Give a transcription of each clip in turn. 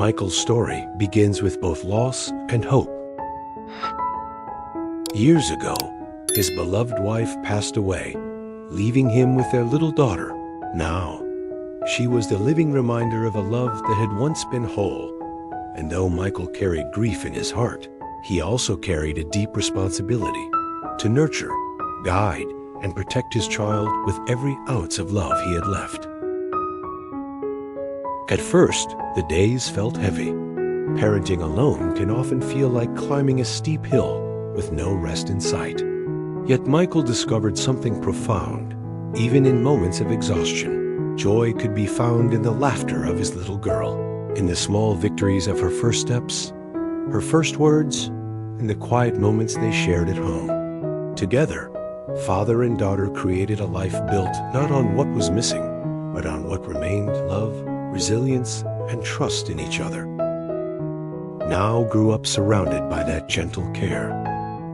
Michael's story begins with both loss and hope. Years ago, his beloved wife passed away, leaving him with their little daughter. Now, she was the living reminder of a love that had once been whole. And though Michael carried grief in his heart, he also carried a deep responsibility to nurture, guide, and protect his child with every ounce of love he had left. At first, the days felt heavy. Parenting alone can often feel like climbing a steep hill with no rest in sight. Yet Michael discovered something profound. Even in moments of exhaustion, joy could be found in the laughter of his little girl, in the small victories of her first steps, her first words, and the quiet moments they shared at home. Together, father and daughter created a life built not on what was missing, but on what remained: love, resilience, and trust in each other. Nao grew up surrounded by that gentle care.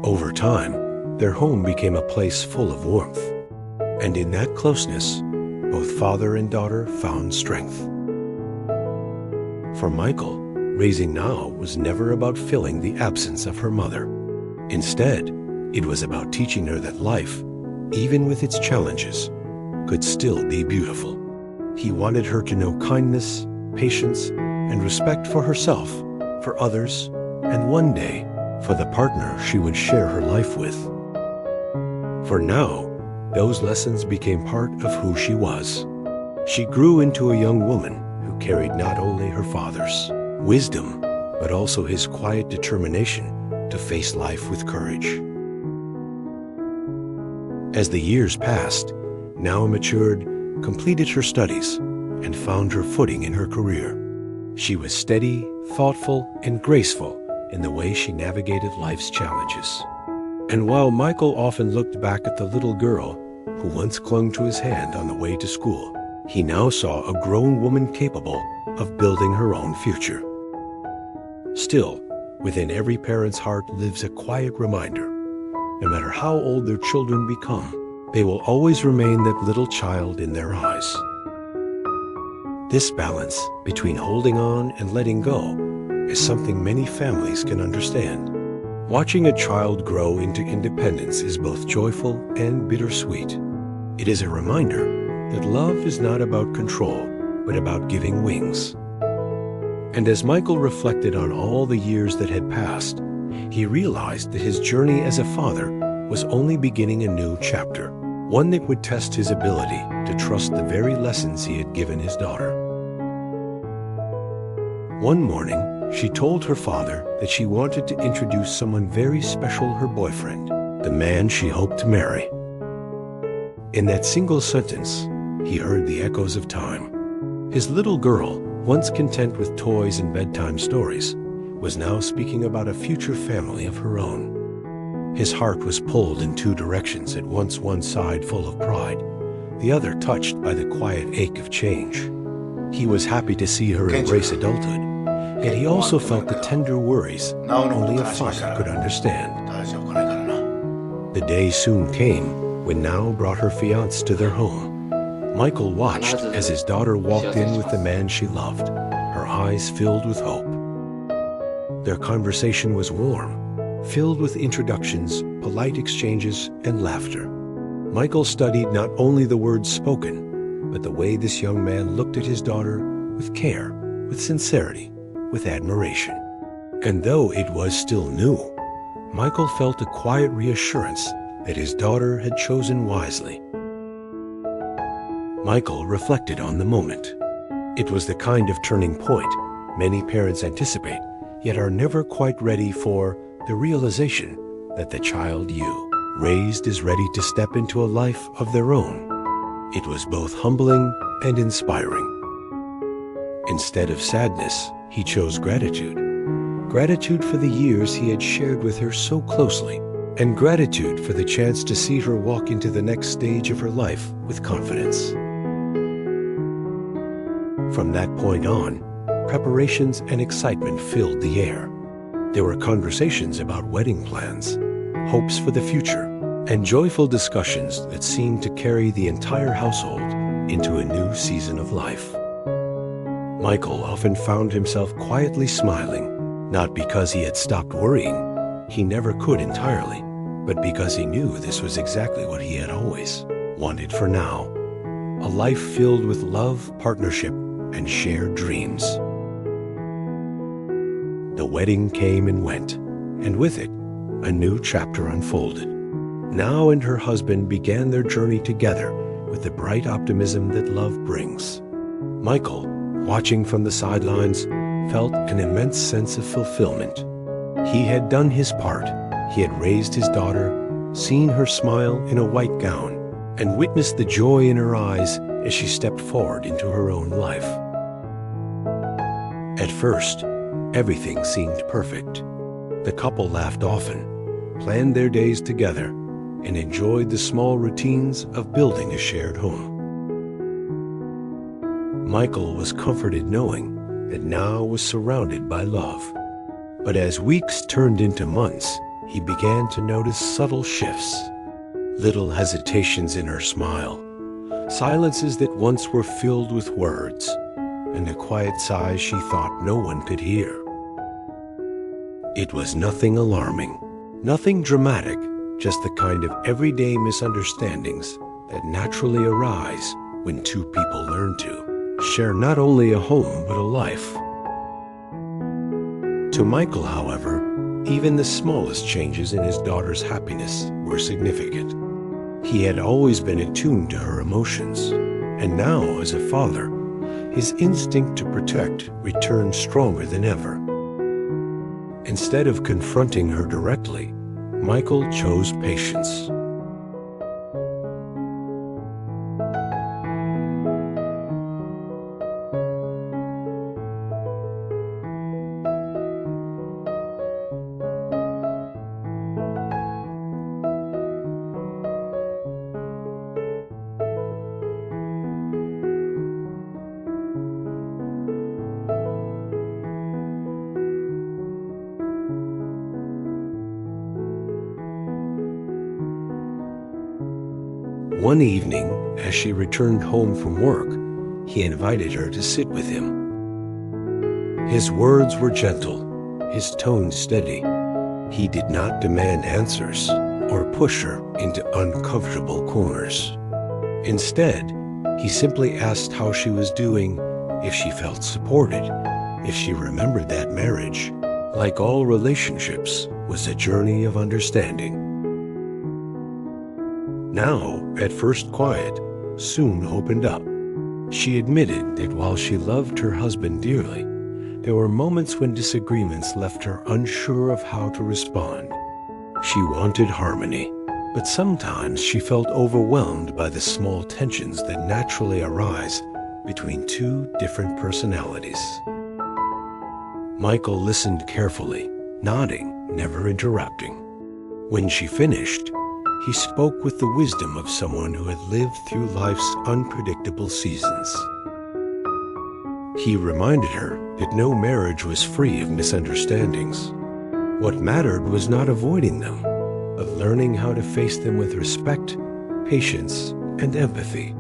Over time, their home became a place full of warmth. And in that closeness, both father and daughter found strength. For Michael, raising Nao was never about filling the absence of her mother. Instead, it was about teaching her that life, even with its challenges, could still be beautiful. He wanted her to know kindness, patience, and respect for herself, for others, and one day, for the partner she would share her life with. For Nao, those lessons became part of who she was. She grew into a young woman who carried not only her father's wisdom, but also his quiet determination to face life with courage. As the years passed, Nao matured, completed her studies, and found her footing in her career. She was steady, thoughtful, and graceful in the way she navigated life's challenges. And while Michael often looked back at the little girl who once clung to his hand on the way to school, he now saw a grown woman capable of building her own future. Still, within every parent's heart lives a quiet reminder: no matter how old their children become, they will always remain that little child in their eyes. This balance between holding on and letting go is something many families can understand. Watching a child grow into independence is both joyful and bittersweet. It is a reminder that love is not about control, but about giving wings. And as Michael reflected on all the years that had passed, he realized that his journey as a father was only beginning a new chapter, one that would test his ability to trust the very lessons he had given his daughter. One morning, she told her father that she wanted to introduce someone very special, her boyfriend, the man she hoped to marry. In that single sentence, he heard the echoes of time. His little girl, once content with toys and bedtime stories, was now speaking about a future family of her own. His heart was pulled in two directions, at once one side full of pride, the other touched by the quiet ache of change. He was happy to see her embrace adulthood, yet he also felt the tender worries only a father could understand. The day soon came when Nao brought her fiancé to their home. Michael watched as his daughter walked in with the man she loved, her eyes filled with hope. Their conversation was warm, filled with introductions, polite exchanges, and laughter. Michael studied not only the words spoken, but the way this young man looked at his daughter with care, with sincerity, with admiration. And though it was still new, Michael felt a quiet reassurance that his daughter had chosen wisely. Michael reflected on the moment. It was the kind of turning point many parents anticipate, yet are never quite ready for: the realization that the child you raised is ready to step into a life of their own. It was both humbling and inspiring. Instead of sadness, he chose gratitude. Gratitude for the years he had shared with her so closely, and gratitude for the chance to see her walk into the next stage of her life with confidence. From that point on, preparations and excitement filled the air. There were conversations about wedding plans, hopes for the future, and joyful discussions that seemed to carry the entire household into a new season of life. Michael often found himself quietly smiling, not because he had stopped worrying, he never could entirely, but because he knew this was exactly what he had always wanted for now, a life filled with love, partnership, and shared dreams. The wedding came and went, and with it, a new chapter unfolded. Nao and her husband began their journey together with the bright optimism that love brings. Michael, watching from the sidelines, felt an immense sense of fulfillment. He had done his part. He had raised his daughter, seen her smile in a white gown, and witnessed the joy in her eyes as she stepped forward into her own life. At first, everything seemed perfect. The couple laughed often, planned their days together, and enjoyed the small routines of building a shared home. Michael was comforted knowing that Nao was surrounded by love. But as weeks turned into months, he began to notice subtle shifts. Little hesitations in her smile, silences that once were filled with words, and a quiet sigh she thought no one could hear. It was nothing alarming, nothing dramatic, just the kind of everyday misunderstandings that naturally arise when two people learn to share not only a home but a life. To Michael, however, even the smallest changes in his daughter's happiness were significant. He had always been attuned to her emotions, and now, as a father, his instinct to protect returned stronger than ever. Instead of confronting her directly, Michael chose patience. One evening, as she returned home from work, he invited her to sit with him. His words were gentle, his tone steady. He did not demand answers or push her into uncomfortable corners. Instead, he simply asked how she was doing, if she felt supported, if she remembered that marriage, like all relationships, was a journey of understanding. Now, at first quiet, soon opened up. She admitted that while she loved her husband dearly, there were moments when disagreements left her unsure of how to respond. She wanted harmony, but sometimes she felt overwhelmed by the small tensions that naturally arise between two different personalities. Michael listened carefully, nodding, never interrupting. When she finished, he spoke with the wisdom of someone who had lived through life's unpredictable seasons. He reminded her that no marriage was free of misunderstandings. What mattered was not avoiding them, but learning how to face them with respect, patience, and empathy.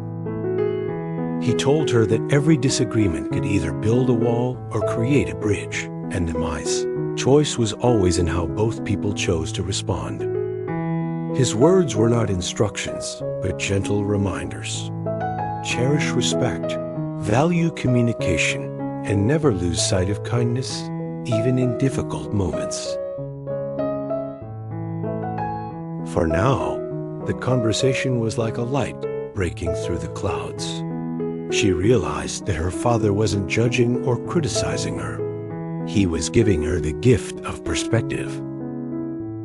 He told her that every disagreement could either build a wall or create a bridge, and the choice was always in how both people chose to respond. His words were not instructions, but gentle reminders. Cherish respect, value communication, and never lose sight of kindness, even in difficult moments. For now, the conversation was like a light breaking through the clouds. She realized that her father wasn't judging or criticizing her. He was giving her the gift of perspective.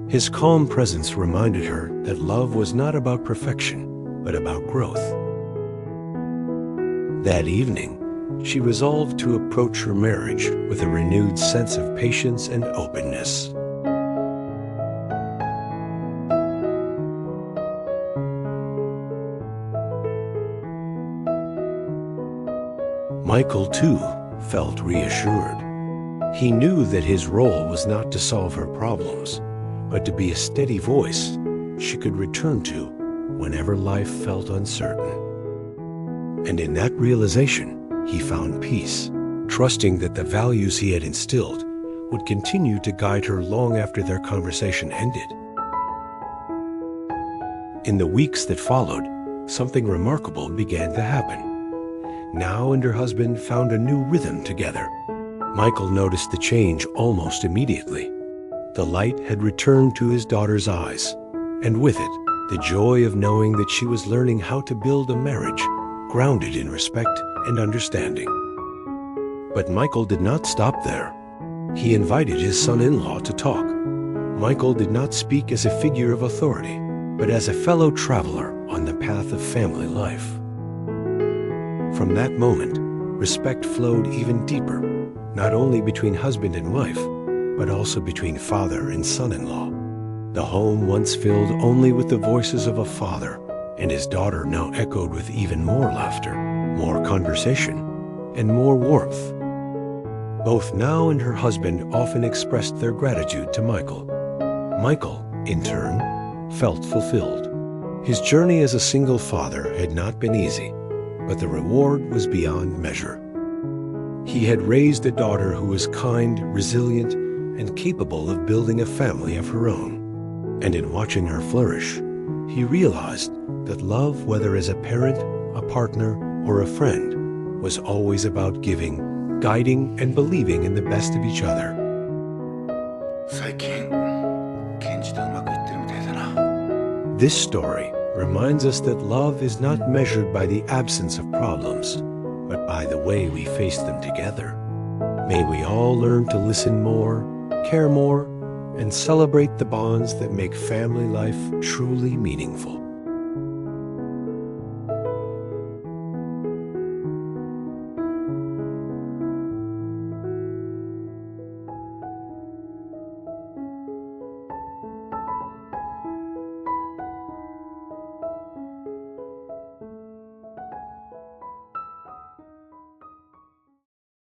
His calm presence reminded her that love was not about perfection, but about growth. That evening, she resolved to approach her marriage with a renewed sense of patience and openness. Michael, too, felt reassured. He knew that his role was not to solve her problems, but to be a steady voice she could return to whenever life felt uncertain. And in that realization, he found peace, trusting that the values he had instilled would continue to guide her long after their conversation ended. In the weeks that followed, something remarkable began to happen. Nao and her husband found a new rhythm together. Michael noticed the change almost immediately. The light had returned to his daughter's eyes, and with it, the joy of knowing that she was learning how to build a marriage grounded in respect and understanding. But Michael did not stop there. He invited his son-in-law to talk. Michael did not speak as a figure of authority, but as a fellow traveler on the path of family life. From that moment, respect flowed even deeper, not only between husband and wife, but also between father and son-in-law. The home once filled only with the voices of a father and his daughter now echoed with even more laughter, more conversation, and more warmth. Both Nao and her husband often expressed their gratitude to Michael. Michael, in turn, felt fulfilled. His journey as a single father had not been easy, but the reward was beyond measure. He had raised a daughter who was kind, resilient, and capable of building a family of her own. And in watching her flourish, he realized that love, whether as a parent, a partner, or a friend, was always about giving, guiding, and believing in the best of each other. 最近、ケンジとうまくいってるみたいだな。 This story reminds us that love is not measured by the absence of problems, but by the way we face them together. May we all learn to listen more, care more, and celebrate the bonds that make family life truly meaningful.